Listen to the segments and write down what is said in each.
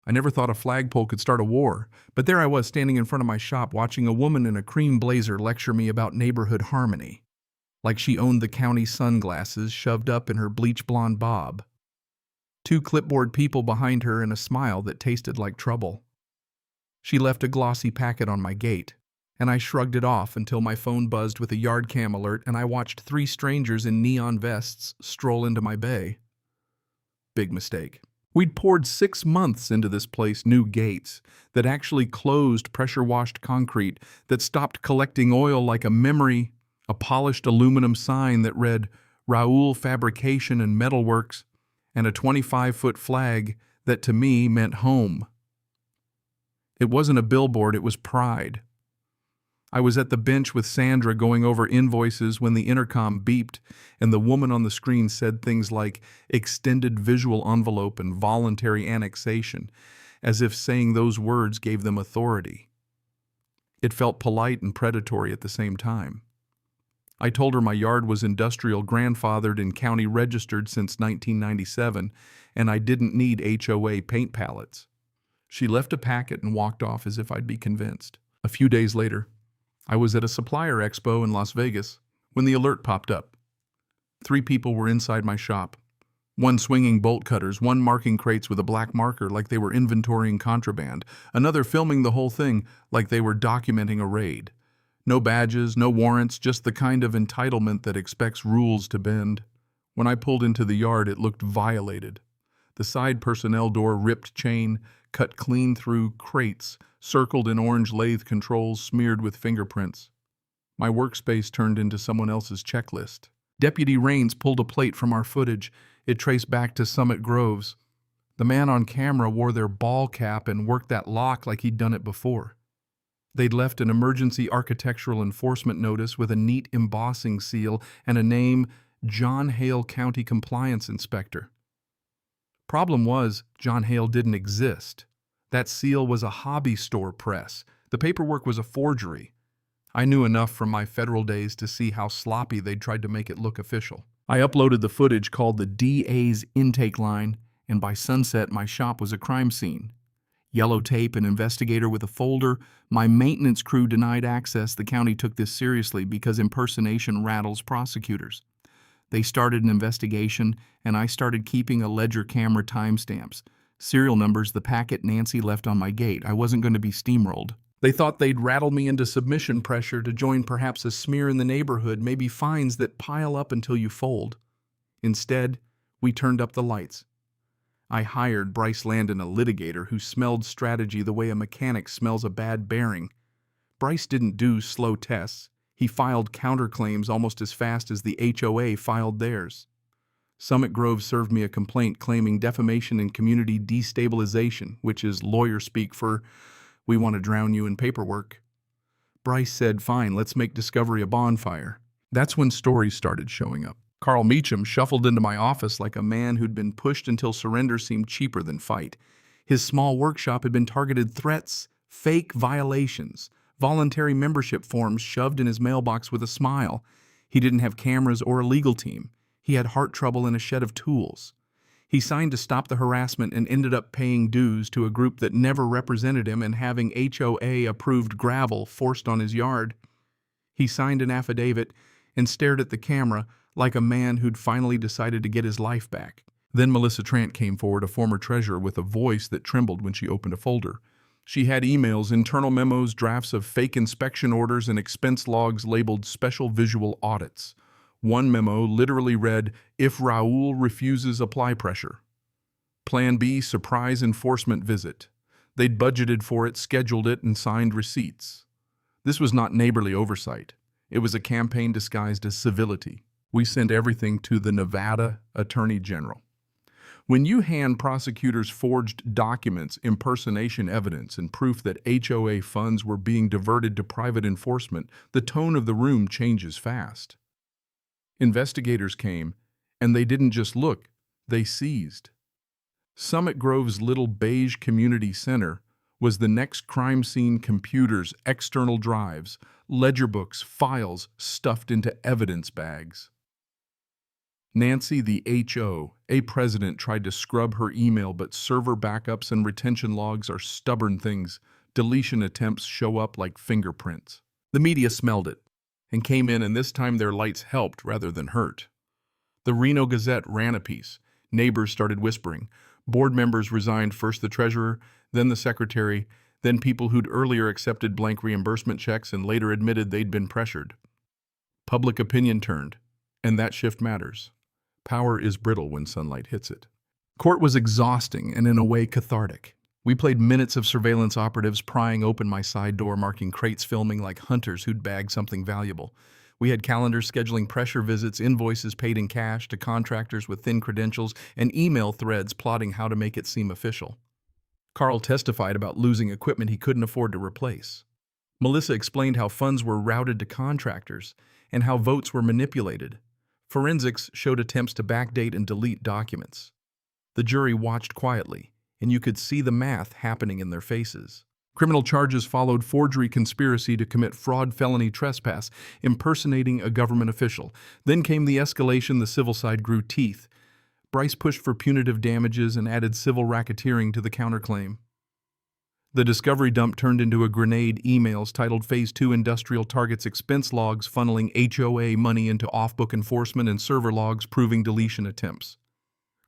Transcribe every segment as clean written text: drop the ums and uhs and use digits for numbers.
I never thought a flagpole could start a war, but there I was standing in front of my shop watching a woman in a cream blazer lecture me about neighborhood harmony, like she owned the county sunglasses shoved up in her bleach blonde bob. Two clipboard people behind her and a smile that tasted like trouble. She left a glossy packet on my gate, and I shrugged it off until my phone buzzed with a yard cam alert and I watched three strangers in neon vests stroll into my bay. Big mistake. We'd poured 6 months into this place new gates that actually closed pressure-washed concrete, that stopped collecting oil like a memory, a polished aluminum sign that read Raoul Fabrication and Metalworks, and a 25-foot flag that to me meant home. It wasn't a billboard, it was pride. I was at the bench with Sandra going over invoices when the intercom beeped and the woman on the screen said things like extended visual envelope and voluntary annexation, as if saying those words gave them authority. It felt polite and predatory at the same time. I told her my yard was industrial grandfathered and county registered since 1997, and I didn't need HOA paint palettes. She left a packet and walked off as if I'd be convinced. A few days later, I was at a supplier expo in Las Vegas when the alert popped up. 3 people were inside my shop. One swinging bolt cutters, one marking crates with a black marker like they were inventorying contraband, another filming the whole thing like they were documenting a raid. No badges, no warrants, just the kind of entitlement that expects rules to bend. When I pulled into the yard, it looked violated. The side personnel door ripped chain, cut clean through, crates, circled in orange lathe controls smeared with fingerprints. My workspace turned into someone else's checklist. Deputy Raines pulled a plate from our footage. It traced back to Summit Groves. The man on camera wore their ball cap and worked that lock like he'd done it before. They'd left an emergency architectural enforcement notice with a neat embossing seal and a name, John Hale County Compliance Inspector. Problem was, John Hale didn't exist. That seal was a hobby store press. The paperwork was a forgery. I knew enough from my federal days to see how sloppy they'd tried to make it look official. I uploaded the footage called the DA's intake line, and by sunset my shop was a crime scene. Yellow tape, an investigator with a folder. My maintenance crew denied access. The county took this seriously because impersonation rattles prosecutors. They started an investigation, and I started keeping a ledger camera timestamps, serial numbers, the packet Nancy left on my gate. I wasn't going to be steamrolled. They thought they'd rattle me into submission pressure to join perhaps a smear in the neighborhood, maybe fines that pile up until you fold. Instead, we turned up the lights. I hired Bryce Landon, a litigator who smelled strategy the way a mechanic smells a bad bearing. Bryce didn't do slow tests. He filed counterclaims almost as fast as the HOA filed theirs. Summit Grove served me a complaint claiming defamation and community destabilization, which is lawyer speak for, we want to drown you in paperwork. Bryce said, fine, let's make discovery a bonfire. That's when stories started showing up. Carl Meacham shuffled into my office like a man who'd been pushed until surrender seemed cheaper than fight. His small workshop had been targeted threats, fake violations, voluntary membership forms shoved in his mailbox with a smile. He didn't have cameras or a legal team. He had heart trouble and a shed of tools. He signed to stop the harassment and ended up paying dues to a group that never represented him and having HOA-approved gravel forced on his yard. He signed an affidavit and stared at the camera like a man who'd finally decided to get his life back. Then Melissa Trant came forward, a former treasurer with a voice that trembled when she opened a folder. She had emails, internal memos, drafts of fake inspection orders, and expense logs labeled special visual audits. One memo literally read, if Raoul refuses, apply pressure. Plan B, surprise enforcement visit. They'd budgeted for it, scheduled it, and signed receipts. This was not neighborly oversight. It was a campaign disguised as civility. We sent everything to the Nevada Attorney General. When you hand prosecutors forged documents, impersonation evidence, and proof that HOA funds were being diverted to private enforcement, the tone of the room changes fast. Investigators came, and they didn't just look, they seized. Summit Grove's little beige community center was the next crime scene. Computers, external drives, ledger books, files stuffed into evidence bags. Nancy, the HOA president, tried to scrub her email, but server backups and retention logs are stubborn things. Deletion attempts show up like fingerprints. The media smelled it and came in, and this time their lights helped rather than hurt. The Reno Gazette ran a piece. Neighbors started whispering. Board members resigned, first the treasurer, then the secretary, then people who'd earlier accepted blank reimbursement checks and later admitted they'd been pressured. Public opinion turned, and that shift matters. Power is brittle when sunlight hits it. Court was exhausting and in a way cathartic. We played minutes of surveillance operatives prying open my side door, marking crates, filming like hunters who'd bagged something valuable. We had calendars scheduling pressure visits, invoices paid in cash to contractors with thin credentials, and email threads plotting how to make it seem official. Carl testified about losing equipment he couldn't afford to replace. Melissa explained how funds were routed to contractors and how votes were manipulated. Forensics showed attempts to backdate and delete documents. The jury watched quietly, and you could see the math happening in their faces. Criminal charges followed: forgery, conspiracy to commit fraud, felony trespass, impersonating a government official. Then came the escalation. The civil side grew teeth. Bryce pushed for punitive damages and added civil racketeering to the counterclaim. The discovery dump turned into a grenade: emails titled Phase 2 Industrial Targets, expense logs funneling HOA money into off-book enforcement, and server logs proving deletion attempts.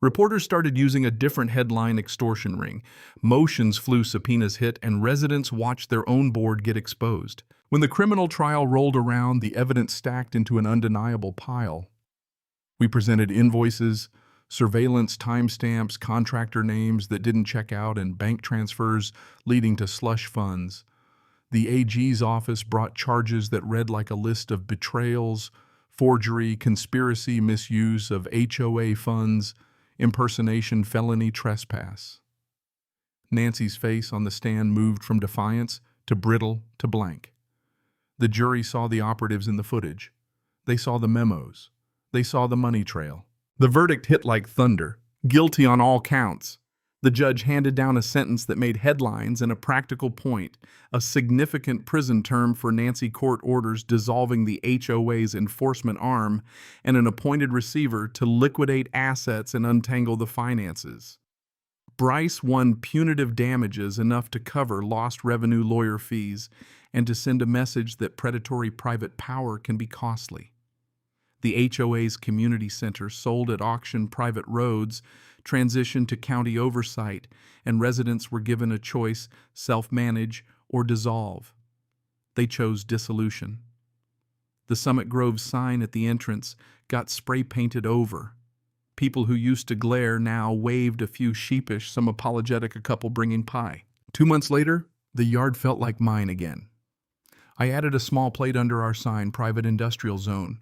Reporters started using a different headline: extortion ring. Motions flew, subpoenas hit, and residents watched their own board get exposed. When the criminal trial rolled around, the evidence stacked into an undeniable pile. We presented invoices, surveillance timestamps, contractor names that didn't check out, and bank transfers leading to slush funds. The AG's office brought charges that read like a list of betrayals, forgery, conspiracy, misuse of HOA funds, impersonation, felony trespass. Nancy's face on the stand moved from defiance to brittle to blank. The jury saw the operatives in the footage. They saw the memos. They saw the money trail. The verdict hit like thunder: guilty on all counts. The judge handed down a sentence that made headlines and a practical point: a significant prison term for Nancy, court orders dissolving the HOA's enforcement arm, and an appointed receiver to liquidate assets and untangle the finances. Bryce won punitive damages enough to cover lost revenue, lawyer fees, and to send a message that predatory private power can be costly. The HOA's community center sold at auction, private roads transitioned to county oversight, and residents were given a choice: self-manage or dissolve. They chose dissolution. The Summit Grove sign at the entrance got spray-painted over. People who used to glare now waved, a few sheepish, some apologetic, a couple bringing pie. 2 months later, the yard felt like mine again. I added a small plate under our sign: private industrial zone.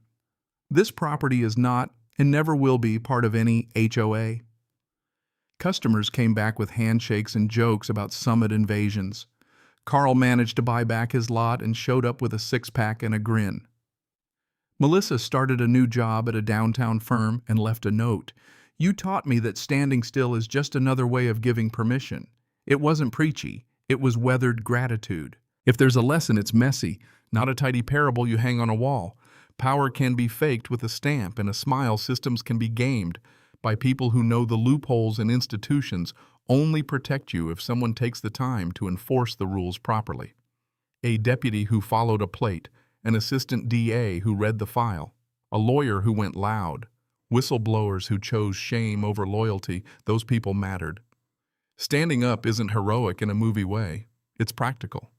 This property is not and never will be part of any HOA. Customers came back with handshakes and jokes about Summit invasions. Carl managed to buy back his lot and showed up with a six-pack and a grin. Melissa started a new job at a downtown firm and left a note: "You taught me that standing still is just another way of giving permission." It wasn't preachy. It was weathered gratitude. If there's a lesson, it's messy, not a tidy parable you hang on a wall. Power can be faked with a stamp and a smile. Systems can be gamed by people who know the loopholes, and institutions only protect you if someone takes the time to enforce the rules properly. A deputy who followed a plate, an assistant DA who read the file, a lawyer who went loud, whistleblowers who chose shame over loyalty. Those people mattered. Standing up isn't heroic in a movie way. It's practical.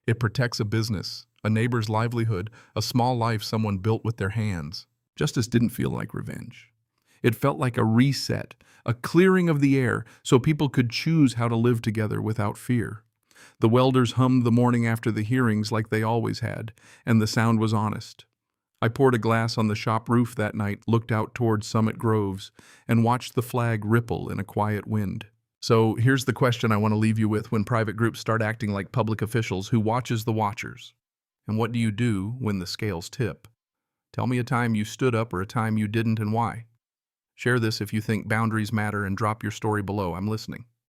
It protects a business, a neighbor's livelihood, a small life someone built with their hands. Justice didn't feel like revenge. It felt like a reset, a clearing of the air so people could choose how to live together without fear. The welders hummed the morning after the hearings like they always had, and the sound was honest. I poured a glass on the shop roof that night, looked out toward Summit Groves, and watched the flag ripple in a quiet wind. So here's the question I want to leave you with: when private groups start acting like public officials, who watches the watchers? And what do you do when the scales tip? Tell me a time you stood up or a time you didn't, and why. Share this if you think boundaries matter, and drop your story below. I'm listening.